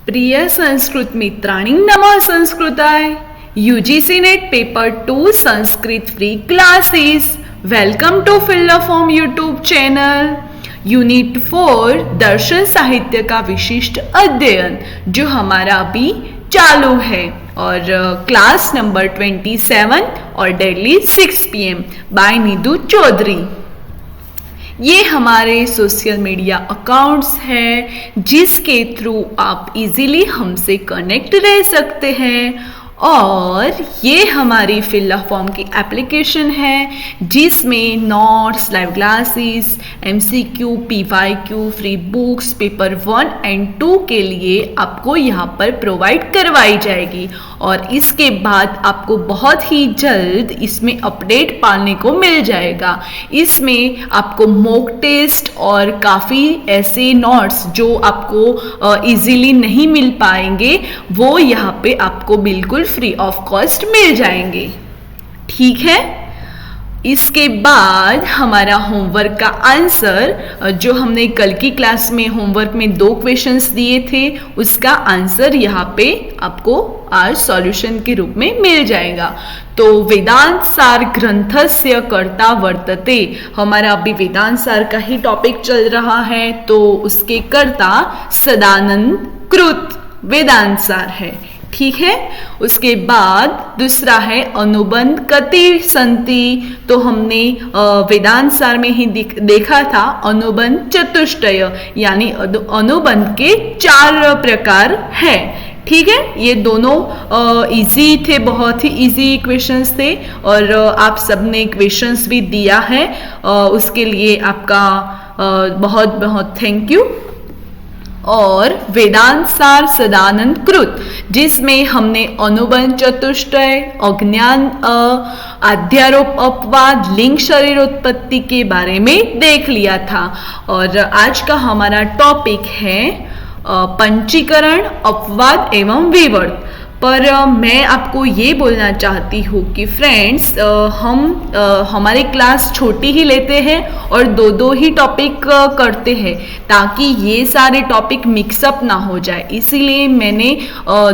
प्रिय संस्कृत मित्रांनी, नमः संस्कृताय. UGC net paper 2 Sanskrit free classes. Welcome to fill the form YouTube channel. Unit 4 दर्शन साहित्य का विशिष्ट अध्ययन जो हमारा अभी चालू है और क्लास नंबर 27 और daily 6 PM by Neetu Chaudhary. ये हमारे सोशल मीडिया अकाउंट्स हैं जिसके थ्रू आप इजीली हमसे कनेक्ट रह सकते हैं और ये हमारी फिल द फॉर्म की एप्लीकेशन है जिसमें notes, live classes, MCQ, PYQ, free books paper 1 and 2 के लिए आपको यहाँ पर प्रोवाइड करवाई जाएगी और इसके बाद आपको बहुत ही जल्द इसमें अपडेट पाने को मिल जाएगा. इसमें आपको मॉक टेस्ट और काफ़ी ऐसे नोट्स जो आपको इजीली नहीं मिल पाएंगे वो यहाँ पे आपको बिल्कुल फ्री ऑफ कॉस्ट मिल जाएंगे. ठीक है. इसके बाद हमारा होमवर्क का आंसर जो हमने कल की क्लास में होमवर्क में 2 क्वेश्चंस दिए थे उसका आंसर यहाँ पे आपको आज सॉल्यूशन के रूप में मिल जाएगा. तो वेदांत सार ग्रंथस्य कर्ता वर्तते, हमारा अभी वेदांत सार का ही टॉपिक चल रहा है तो उसके कर्ता सदानंद कृत वेदांत सार है. ठीक है. उसके बाद दूसरा है अनुबंध कति संति, तो हमने वेदांत सार में ही देखा था अनुबंध चतुष्टय यानी अनुबंध के 4 प्रकार है. ठीक है. ये दोनों इजी थे, बहुत ही इजी क्वेश्चंस थे और आप सबने क्वेश्चंस भी दिया है. उसके लिए आपका बहुत बहुत थैंक यू. और वेदांत सार सदानंद कृत जिसमें हमने अनुबंध चतुष्टय, अज्ञान, अध्यारोप अपवाद, लिंग शरीरोत्पत्ति के बारे में देख लिया था. और आज का हमारा टॉपिक है पंचीकरण, अपवाद एवं विवर्त. पर मैं आपको ये बोलना चाहती हूँ कि फ्रेंड्स हमारी क्लास छोटी ही लेते हैं और 2 ही टॉपिक करते हैं ताकि ये सारे टॉपिक मिक्सअप ना हो जाए. इसीलिए मैंने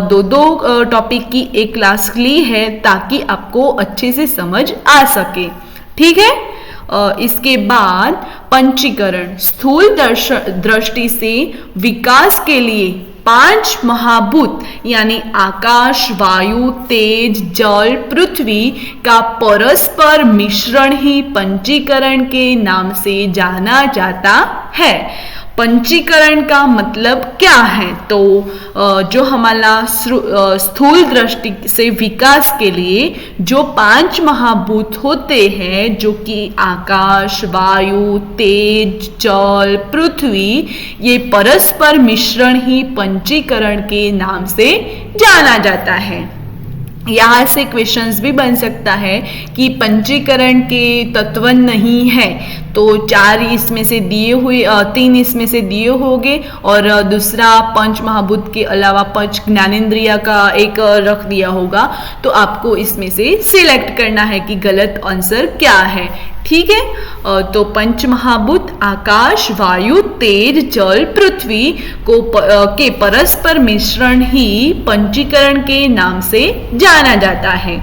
2 टॉपिक की एक क्लास ली है ताकि आपको अच्छे से समझ आ सके. ठीक है. इसके बाद पंचीकरण, स्थूल दृष्टि से विकास के लिए 5 महाभूत यानी आकाश, वायु, तेज, जल, पृथ्वी का परस्पर मिश्रण ही पंचीकरण के नाम से जाना जाता है. पंचीकरण का मतलब क्या है? तो जो हमारा स्थूल दृष्टि से विकास के लिए जो 5 महाभूत होते हैं जो कि आकाश, वायु, तेज, जल, पृथ्वी, ये परस्पर मिश्रण ही पंचीकरण के नाम से जाना जाता है. यहाँ से क्वेश्चंस भी बन सकता है कि पंचीकरण के तत्व नहीं है तो 4 इसमें से दिए हुए 3 इसमें से दिए होंगे और दूसरा पंच महाभूत के अलावा पंच ज्ञानेंद्रिय का एक रख दिया होगा तो आपको इसमें से सिलेक्ट करना है कि गलत आंसर क्या है. ठीक है. तो पंच महाभूत आकाश, वायु, तेज, जल, पृथ्वी के परस्पर मिश्रण ही पंचीकरण के नाम से जाना जाता है.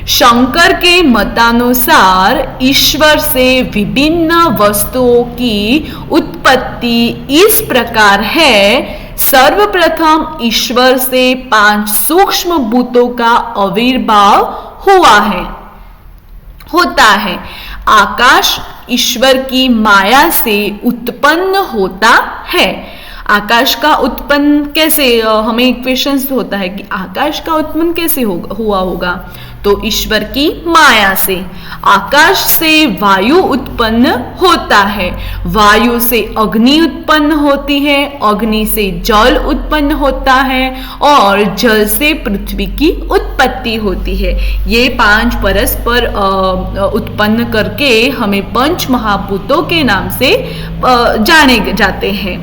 शंकर के मतानुसार ईश्वर से विभिन्न वस्तुओं की उत्पत्ति इस प्रकार है. सर्वप्रथम ईश्वर से 5 सूक्ष्म भूतों का आविर्भाव होता है. आकाश ईश्वर की माया से उत्पन्न होता है. आकाश का उत्पन्न कैसे, हमें क्वेश्चन होता है कि आकाश का उत्पन्न कैसे हुआ होगा तो ईश्वर की माया से. आकाश से वायु उत्पन्न होता है, वायु से अग्नि उत्पन्न होती है, अग्नि से जल उत्पन्न होता है और जल से पृथ्वी की उत्पत्ति होती है. ये 5 परस्पर उत्पन्न करके हमें पंच महाभूतों के नाम से जाने जाते हैं.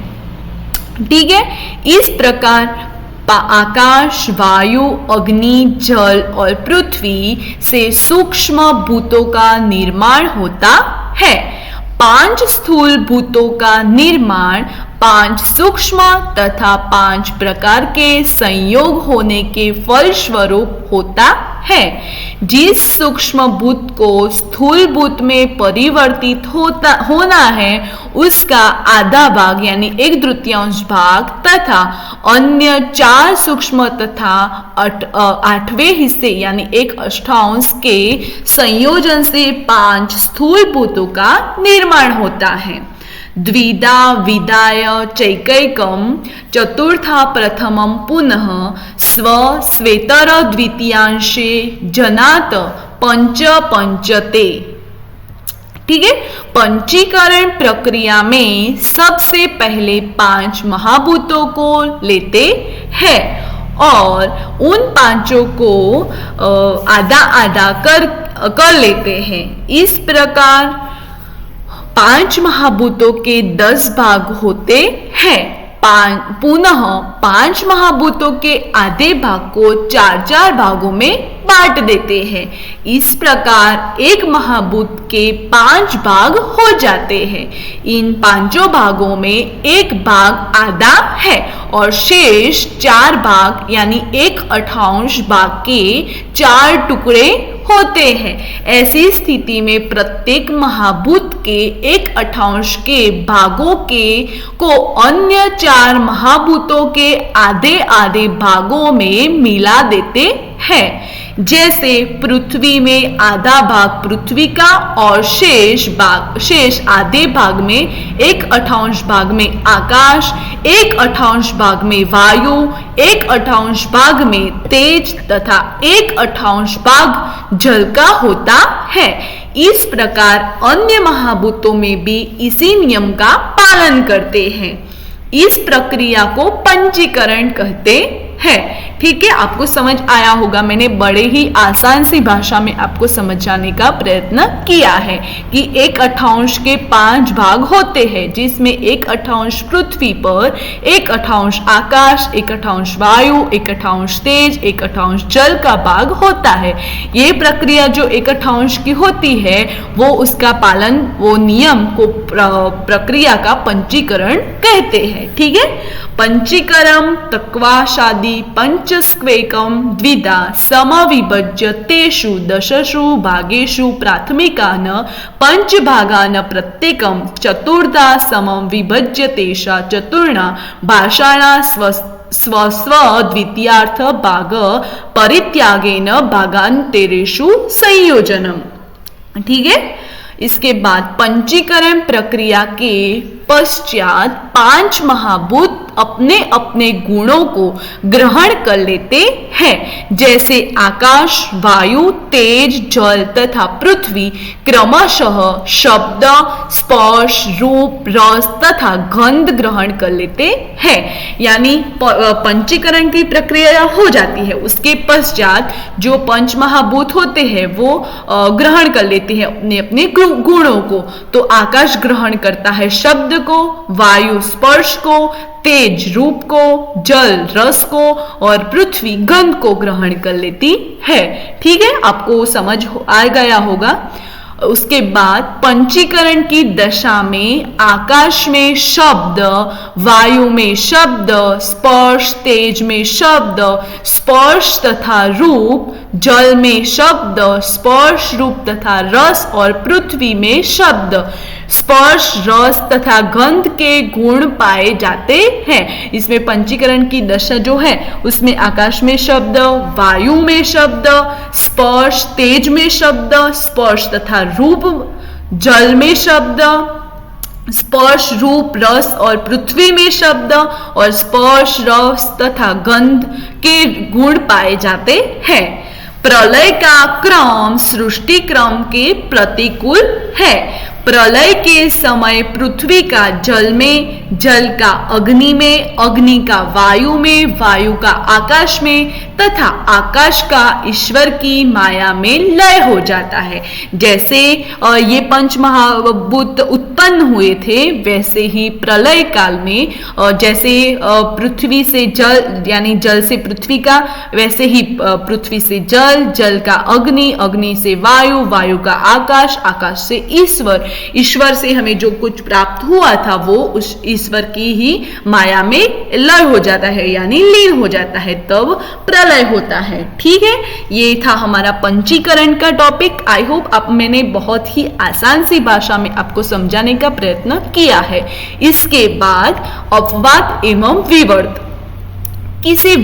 ठीक है. इस प्रकार आकाश, वायु, अग्नि, जल और पृथ्वी से सूक्ष्म भूतों का निर्माण होता है. 5 स्थूल भूतों का निर्माण 5 सूक्ष्म तथा 5 प्रकार के संयोग होने के फलस्वरूप होता है। जिस सूक्ष्म भूत को स्थूल भूत में परिवर्तित होना है उसका आधा भाग यानी 1/3 भाग तथा अन्य 4 सूक्ष्म तथा 8वें हिस्से यानी 1/8 के संयोजन से 5 स्थूल भूतों का निर्माण होता है। द्विधा विदाय चैकैकम चतुर्था प्रथमम पुनः स्व स्वेतर द्वितीयांशे जनात पंच पंचते। ठीक है, पंचीकरण प्रक्रिया में सबसे पहले 5 महाभूतों को लेते हैं और उन 5 को आधा आधा कर लेते हैं। इस प्रकार 5 महाभूतों के 10 भाग होते हैं। पुनः 5 महाभूतों के आधे भाग को 4-4 भागों में बांट देते हैं। इस प्रकार एक महाभूत के 5 भाग हो जाते हैं। इन 5 भागों में एक भाग आधा है और शेष 4 भाग यानी 1/8 भाग के 4 टुकड़े होते हैं। ऐसी स्थिति में प्रत्येक महाभूत के 1/8 के भागों को अन्य 4 महाभूतों के आधे आधे भागों में मिला देते हैं। जैसे पृथ्वी में आधा भाग पृथ्वी का और शेष आधे भाग में 1/8 भाग में आकाश, 1/8 भाग में वायु, 1/8 भाग में तेज तथा 1/8 भाग जल का होता है। इस प्रकार अन्य महाभूतों में भी इसी नियम का पालन करते हैं। इस प्रक्रिया को पंचीकरण कहते हैं। ठीक है, आपको समझ आया होगा। मैंने बड़े ही आसान सी भाषा में आपको समझाने का प्रयत्न किया है कि 1/8 के 5 भाग होते हैं, जिसमें 1/8 पृथ्वी पर, 1/8 आकाश, 1/8 वायु, 1/8 तेज, 1/8 जल का भाग होता है। ये प्रक्रिया जो 1/8 की होती है वो उसका पालन, वो नियम को प्रक्रिया का पंचीकरण कहते हैं। ठीक है, पंचीकरण तक्वाशादि पंचस्क्वेकम द्विधा समविभज्य तेषु 10 भागेषु प्राथमिकान् पंचभागान् प्रत्येकं चतुर्धा समं विभज्य तेषा चतुर्णा भाषाणा स्व द्वितीयार्थ भाग परित्यागेन भागान्तरेषु संयोजनम्। ठीक है, इसके बाद पंचीकरण प्रक्रिया के पश्चात 5 महाभूत अपने अपने गुणों को ग्रहण कर लेते हैं। जैसे आकाश, वायु, तेज, जल तथा पृथ्वी क्रमशः शब्द, स्पर्श, रूप, रस तथा गंध ग्रहण कर लेते हैं। यानी पंचीकरण की प्रक्रिया हो जाती है, उसके पश्चात जो 5 महाभूत होते हैं वो ग्रहण कर लेते हैं अपने अपने गुणों को। तो आकाश ग्रहण करता है शब्द को, वायु स्पर्श को, तेज रूप को, जल रस को और पृथ्वी गंध को ग्रहण कर लेती है। ठीक है, आपको समझ आ गया होगा। उसके बाद पंचीकरण की दशा में आकाश में शब्द, वायु में शब्द, स्पर्श, तेज में शब्द, स्पर्श तथा रूप, जल में शब्द, स्पर्श, रूप तथा रस और पृथ्वी में शब्द, स्पर्श, रस तथा गंध के गुण पाए जाते हैं। इसमें पंचीकरण की दशा जो है उसमें आकाश में शब्द, वायु में शब्द, स्पर्श, तेज में शब्द, स्पर्श तथा रूप, जल में शब्द, स्पर्श, रूप, रस और पृथ्वी में शब्द और स्पर्श, रस तथा गंध के गुण पाए जाते हैं। प्रलय का क्रम सृष्टि क्रम के प्रतिकूल है। प्रलय के समय पृथ्वी का जल में, जल का अग्नि में, अग्नि का वायु में, वायु का आकाश में तथा आकाश का ईश्वर की माया में लय हो जाता है। जैसे ये 5 महाभूत उत्पन्न हुए थे वैसे ही प्रलय काल में जैसे पृथ्वी से जल यानी जल से पृथ्वी का, वैसे ही पृथ्वी से जल, जल का अग्नि, अग्नि से वायु, वायु का आकाश, आकाश से ईश्वर, ईश्वर से हमें जो कुछ प्राप्त हुआ था वो उस ईश्वर की ही माया में लय हो जाता है, यानी लीन हो जाता है, तब प्रलय होता है। ठीक है, ये था हमारा पंचीकरण का टॉपिक। आई होप आप मैंने बहुत ही आसान सी भाषा में आपको समझाने का प्रयत्न किया है। इसके बाद अपवाद एवं विवर्त। किसी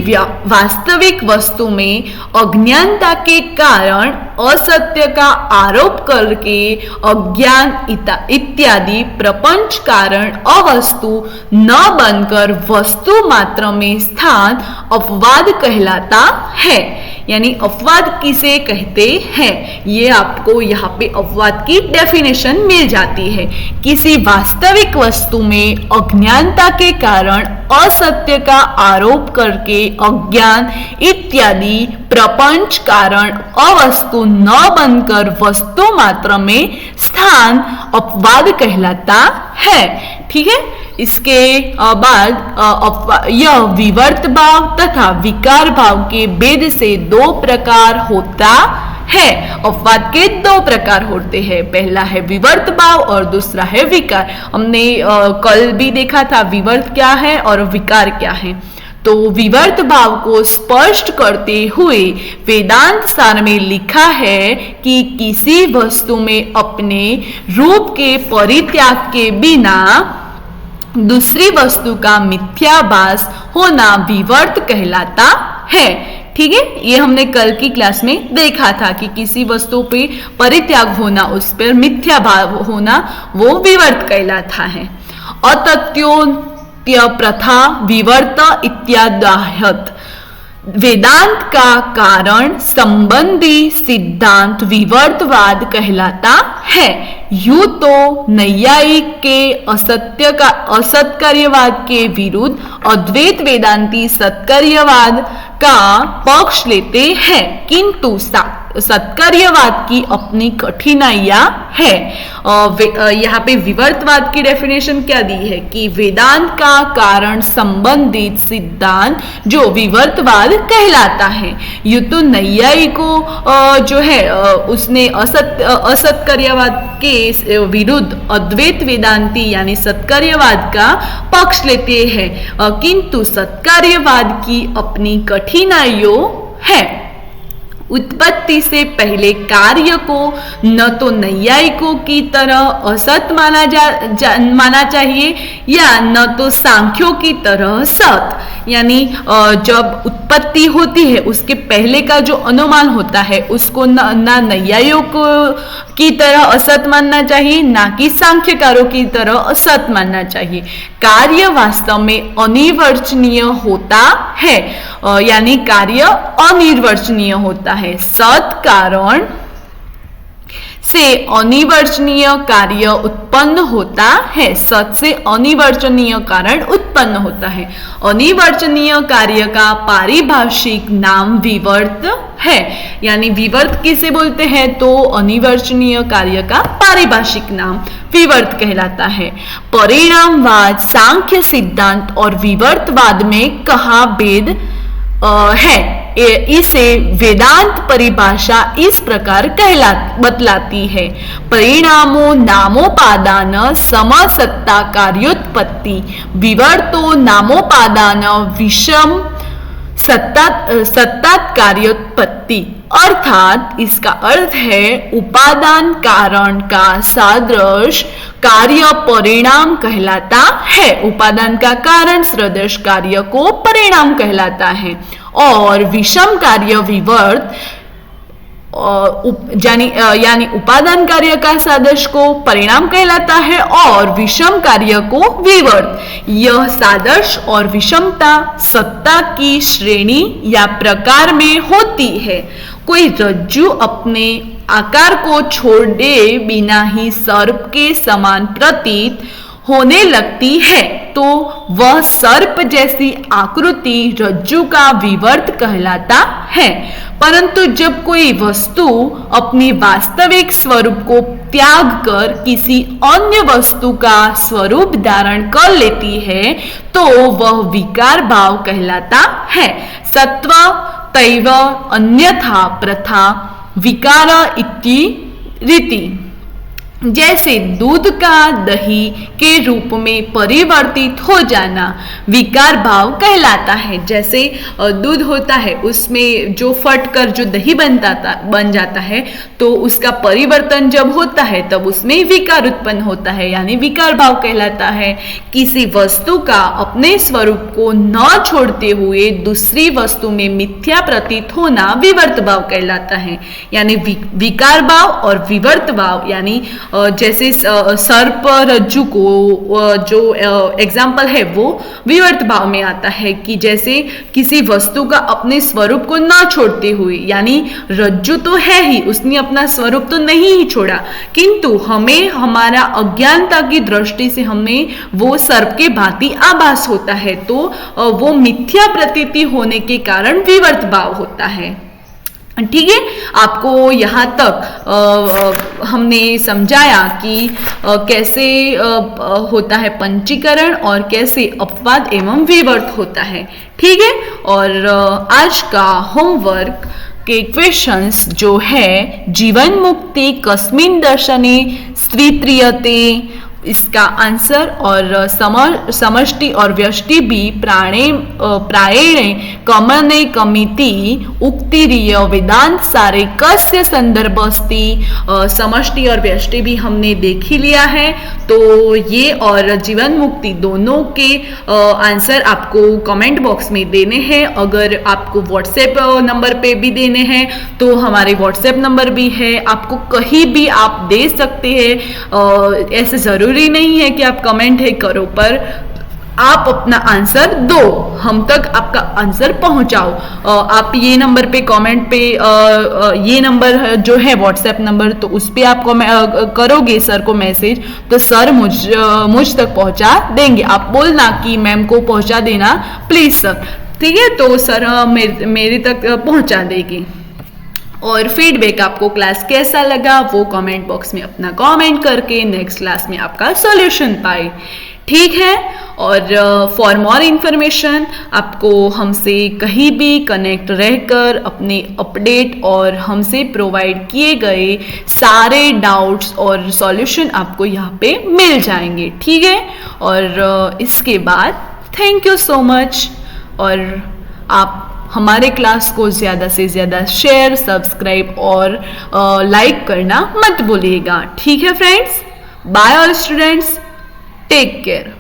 वास्तविक वस्तु में अज्ञानता के कारण असत्य का आरोप करके अज्ञान इत्यादि प्रपंच कारण अवस्तु न बनकर वस्तु मात्र में स्थान अपवाद कहलाता है। यानी अपवाद किसे कहते हैं, ये आपको यहाँ पे अपवाद की डेफिनेशन मिल जाती है। किसी वास्तविक वस्तु में अज्ञानता के कारण असत्य का आरोप करके अज्ञान इत्यादि प्रपंच कारण अवस्तु न बनकर वस्तु मात्र में स्थान अपवाद कहलाता है। ठीक है, इसके बाद यह विवर्त भाव तथा विकार भाव के भेद से दो प्रकार होता है। अपवाद के दो प्रकार होते हैं, पहला है विवर्त भाव और दूसरा है विकार। हमने कल भी देखा था विवर्त क्या है और विकार क्या है। तो विवर्त भाव को स्पष्ट करते हुए वेदांत सार में लिखा है कि किसी वस्तु में अपने रूप के परित्याग के बिना दूसरी वस्तु का मिथ्याभास होना विवर्त कहलाता है। ठीक है, ये हमने कल की क्लास में देखा था कि किसी वस्तु पे परित्याग होना, उस पर मिथ्या भाव होना, वो विवर्त कहलाता है। अतत्योन्त्य प्रथा विवर्त इत्यादाहत। वेदांत का कारण संबंधी सिद्धांत विवर्तवाद कहलाता है। यूं तो नैयायिक के असत्कार्यवाद के विरुद्ध अद्वैत वेदांती सत्कार्यवाद का पक्ष लेते हैं, किंतु सत्कार्यवाद की अपनी कठिनाइयां है। यहाँ पे विवर्तवाद की डेफिनेशन क्या दी है कि वेदांत का कारण संबंधित सिद्धांत जो विवर्तवाद कहलाता है। यूं तो नैयायिको जो है उसने असत्कार्यवाद के विरुद्ध अद्वैत वेदांती यानी सत्कार्यवाद का पक्ष लेते हैं, किंतु सत्कार्यवाद की अपनी कठिनाइयों है। उत्पत्ति से पहले कार्य को न तो नैयायिकों की तरह असत माना चाहिए या न तो सांख्यों की तरह सत। यानी जब उत्पत्ति होती है उसके पहले का जो अनुमान होता है उसको ना नैयायिकों की तरह असत मानना चाहिए, ना कि सांख्यकारों की तरह असत मानना चाहिए। कार्य वास्तव में अनिर्वचनीय होता है, यानी कार्य अनिर्वचनीय होता है। सत कारण से अनिर्वचनीय कार्य उत्पन्न होता है। सत से अनिर्वचनीय कारण उत्पन्न होता है। अनिर्वचनीय कार्य का पारिभाषिक नाम विवर्त है। यानी विवर्त किसे बोलते हैं, तो अनिर्वचनीय कार्य का पारिभाषिक नाम विवर्त कहलाता है। परिणामवाद, सांख्य सिद्धांत और विवर्तवाद में कहा भेद है। इसे वेदांत परिभाषा इस प्रकार बतलाती है। परिणामो नामोपादान समसत्ता कार्योत्पत्ति, विवर्तो नामोपादान विषम सत्तात कार्योत्पत्ति। अर्थात इसका अर्थ है उपादान कारण का सादृश कार्य परिणाम कहलाता है। उपादान का कारण सदृश कार्य को परिणाम कहलाता है और विषम कार्य विवर्त, यानी उपादान कार्य का सादृश को परिणाम कहलाता है और विषम कार्य को विवर्त। यह सादृश और विषमता सत्ता की श्रेणी या प्रकार में होती है। कोई रज्जु अपने आकार को छोड़े बिना ही सर्प के समान प्रतीत होने लगती है तो वह सर्प जैसी आकृति रज्जु का विवर्त कहलाता है। परंतु जब कोई वस्तु अपनी वास्तविक स्वरूप को त्याग कर किसी अन्य वस्तु का स्वरूप धारण कर लेती है तो वह विकार भाव कहलाता है। सत्व तैव अन्यथा प्रथा विकार इति रीति। जैसे दूध का दही के रूप में परिवर्तित हो जाना विकार भाव कहलाता है। जैसे दूध होता है, उसमें जो फटकर जो दही बन जाता है, तो उसका परिवर्तन जब होता है तब उसमें विकार उत्पन्न होता है, यानी विकार भाव कहलाता है। किसी वस्तु का अपने स्वरूप को न छोड़ते हुए दूसरी वस्तु में मिथ्या प्रतीत होना विवर्त भाव कहलाता है। यानी विकार भाव और विवर्त भाव, यानी जैसे सर्प रज्जु को जो एग्जाम्पल है वो विवर्त भाव में आता है, कि जैसे किसी वस्तु का अपने स्वरूप को ना छोड़ते हुए, यानी रज्जु तो है ही, उसने अपना स्वरूप तो नहीं ही छोड़ा, किंतु हमें हमारा अज्ञानता की दृष्टि से हमें वो सर्प के भांति आभास होता है, तो वो मिथ्या प्रतीति होने के कारण विवर्त भाव होता है। ठीक है, आपको यहाँ तक हमने समझाया कि कैसे होता है पंचीकरण और कैसे अपवाद एवं विवर्त होता है। ठीक है, और आज का होमवर्क के क्वेश्चंस जो है, जीवन मुक्ति कस्मिन् दर्शने स्वीक्रियते, इसका आंसर, और समष्टि और व्यष्टि भी प्रायेण कमने कमिति उक्तिरिय वेदांत सारे कस्य संदर्भ अस्ति। समष्टि और व्यष्टि भी हमने देख ही लिया है, तो ये और जीवन मुक्ति दोनों के आंसर आपको कमेंट बॉक्स में देने हैं। अगर आपको व्हाट्सएप नंबर पे भी देने हैं तो हमारे व्हाट्सएप नंबर भी है, आपको कहीं भी आप दे सकते हैं। ऐसे जरूरी नहीं है कि आप कमेंट है करो, पर आप अपना आंसर दो, हम तक आपका आंसर पहुंचाओ। आप ये नंबर पे कमेंट पे, ये नंबर जो है व्हाट्सएप नंबर, तो उस पे आप करोगे सर को मैसेज, तो सर मुझ तक पहुंचा देंगे। आप बोलना कि मैम को पहुंचा देना प्लीज सर, ठीक है, तो सर मेरे तक पहुंचा देगी। और फीडबैक आपको क्लास कैसा लगा वो कमेंट बॉक्स में अपना कमेंट करके नेक्स्ट क्लास में आपका सॉल्यूशन पाए। ठीक है, और फॉर मोर इंफॉर्मेशन आपको हमसे कहीं भी कनेक्ट रहकर अपने अपडेट और हमसे प्रोवाइड किए गए सारे डाउट्स और सॉल्यूशन आपको यहाँ पे मिल जाएंगे। ठीक है, और इसके बाद थैंक यू सो मच, और आप हमारे क्लास को ज़्यादा से ज़्यादा शेयर, सब्सक्राइब और लाइक करना मत भूलिएगा। ठीक है friends, bye all students, take care.